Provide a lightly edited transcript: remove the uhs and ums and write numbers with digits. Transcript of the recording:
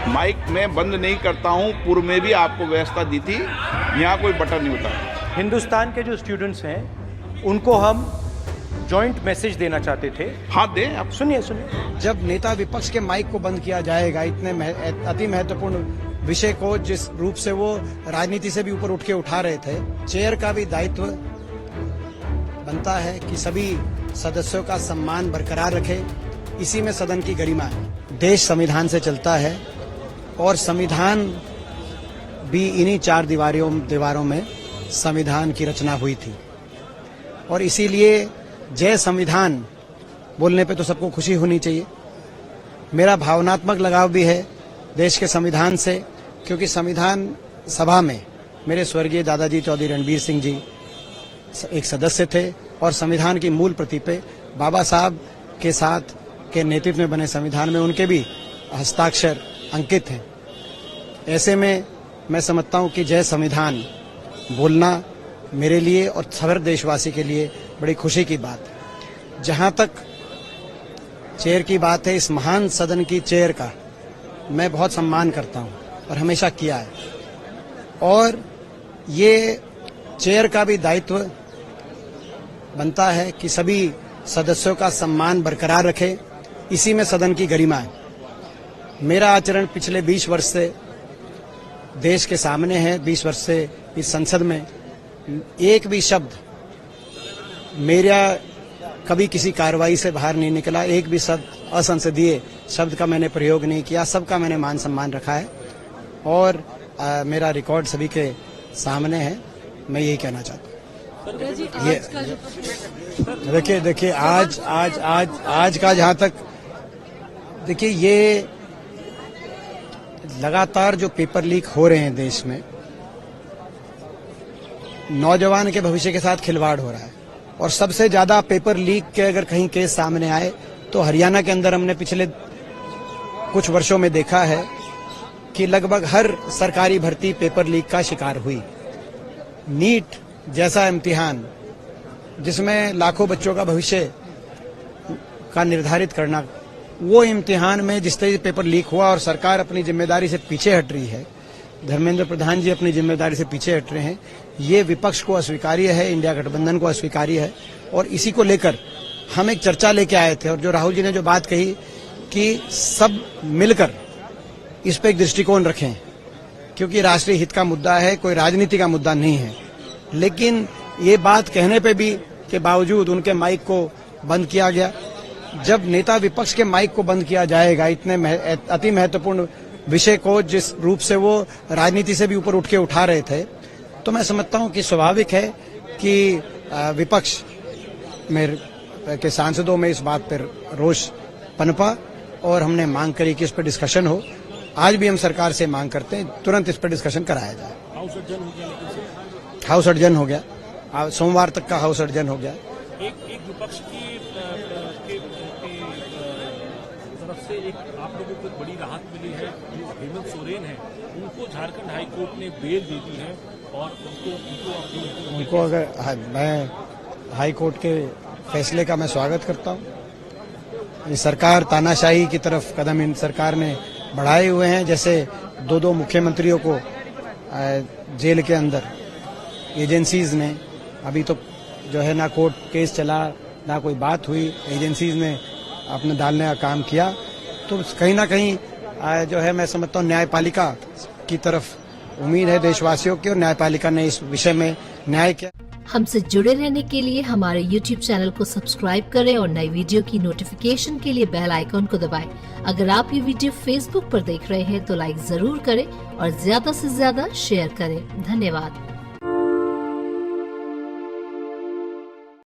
Mic में बंद नहीं करता हूँ। पूर्व में भी आपको व्यवस्था दी थी, यहाँ कोई बटन नहीं होता। हिंदुस्तान के जो स्टूडेंट्स हैं उनको हम जॉइंट मैसेज देना चाहते थे। हाँ दें, आप सुनिए। जब नेता विपक्ष के माइक को बंद किया जाएगा, इतने अति महत्वपूर्ण विषय को जिस रूप से वो राजनीति से भी ऊपर उठ के उठा रहे थे, चेयर का भी दायित्व बनता है कि सभी सदस्यों का सम्मान बरकरार रखे। इसी में सदन की गरिमा है। देश संविधान से चलता है और संविधान भी इन्हीं 4 दीवारों में संविधान की रचना हुई थी और इसीलिए जय संविधान बोलने पे तो सबको खुशी होनी चाहिए। मेरा भावनात्मक लगाव भी है देश के संविधान से, क्योंकि संविधान सभा में मेरे स्वर्गीय दादाजी चौधरी रणबीर सिंह जी एक सदस्य थे और संविधान की मूल प्रति पे बाबा साहब के साथ के नेतृत्व में बने संविधान में उनके भी हस्ताक्षर अंकित हैं। ऐसे में मैं समझता हूं कि जय संविधान बोलना मेरे लिए और हर देशवासी के लिए बड़ी खुशी की बात है। जहां तक चेयर की बात है, इस महान सदन की चेयर का मैं बहुत सम्मान करता हूं और हमेशा किया है और ये चेयर का भी दायित्व बनता है कि सभी सदस्यों का सम्मान बरकरार रखे। इसी में सदन की गरिमा है। मेरा आचरण पिछले 20 वर्ष से देश के सामने है। 20 वर्ष से इस संसद में एक भी शब्द मेरा कभी किसी कार्रवाई से बाहर नहीं निकला। एक भी शब्द असंसदीय शब्द का मैंने प्रयोग नहीं किया। सबका मैंने मान सम्मान रखा है और मेरा रिकॉर्ड सभी के सामने है। मैं यही कहना चाहता हूँ। ये देखिए आज का जहाँ तक देखिए, ये लगातार जो पेपर लीक हो रहे हैं देश में, नौजवान के भविष्य के साथ खिलवाड़ हो रहा है और सबसे ज्यादा पेपर लीक के अगर कहीं केस सामने आए तो हरियाणा के अंदर हमने पिछले कुछ वर्षों में देखा है कि लगभग हर सरकारी भर्ती पेपर लीक का शिकार हुई। नीट जैसा इम्तिहान जिसमें लाखों बच्चों का भविष्य का निर्धारित करना, वो इम्तिहान में जिस तरह पेपर लीक हुआ और सरकार अपनी जिम्मेदारी से पीछे हट रही है, धर्मेंद्र प्रधान जी अपनी जिम्मेदारी से पीछे हट रहे हैं, ये विपक्ष को अस्वीकार्य है, इंडिया गठबंधन को अस्वीकार्य है और इसी को लेकर हम एक चर्चा लेके आए थे। और जो राहुल जी ने जो बात कही कि सब मिलकर इस पे एक दृष्टिकोण रखें, क्योंकि राष्ट्रीय हित का मुद्दा है, कोई राजनीति का मुद्दा नहीं है। लेकिन ये बात कहने पे भी के बावजूद उनके माइक को बंद किया गया। जब नेता विपक्ष के माइक को बंद किया जाएगा, इतने अति महत्वपूर्ण विषय को जिस रूप से वो राजनीति से भी ऊपर उठ के उठा रहे थे, तो मैं समझता हूं कि स्वाभाविक है कि विपक्ष में के सांसदों में इस बात पर रोष पनपा और हमने मांग करी कि इस पर डिस्कशन हो। आज भी हम सरकार से मांग करते हैं तुरंत इस पर डिस्कशन कराया जाए। हाउस अर्जन हो गया, सोमवार तक का हाउस अर्जन हो गया। एक विपक्ष की तरफ से एक आप लोगों को बड़ी राहत मिली है। हेमंत सोरेन है, उनको झारखंड हाईकोर्ट ने बेल दे दी है और उनको अगर मैं हाईकोर्ट के फैसले का मैं स्वागत करता हूं। ये सरकार तानाशाही की तरफ कदम इन सरकार ने बढ़ाए हुए हैं। जैसे 2 मुख्यमंत्रियों को जेल के अंदर एजेंसीज ने, अभी तो जो है ना कोर्ट केस चला ना कोई बात हुई, एजेंसीज ने अपने डालने का काम किया। तो कहीं ना कहीं जो है मैं समझता हूँ न्यायपालिका की तरफ उम्मीद है देशवासियों की और न्यायपालिका ने इस विषय में न्याय किया। हमसे जुड़े रहने के लिए हमारे YouTube चैनल को सब्सक्राइब करें और नई वीडियो की नोटिफिकेशन के लिए बेल आइकॉन को दबाएं। अगर आप ये वीडियो Facebook पर देख रहे हैं तो लाइक जरूर करें और ज्यादा से ज्यादा शेयर करें। धन्यवाद।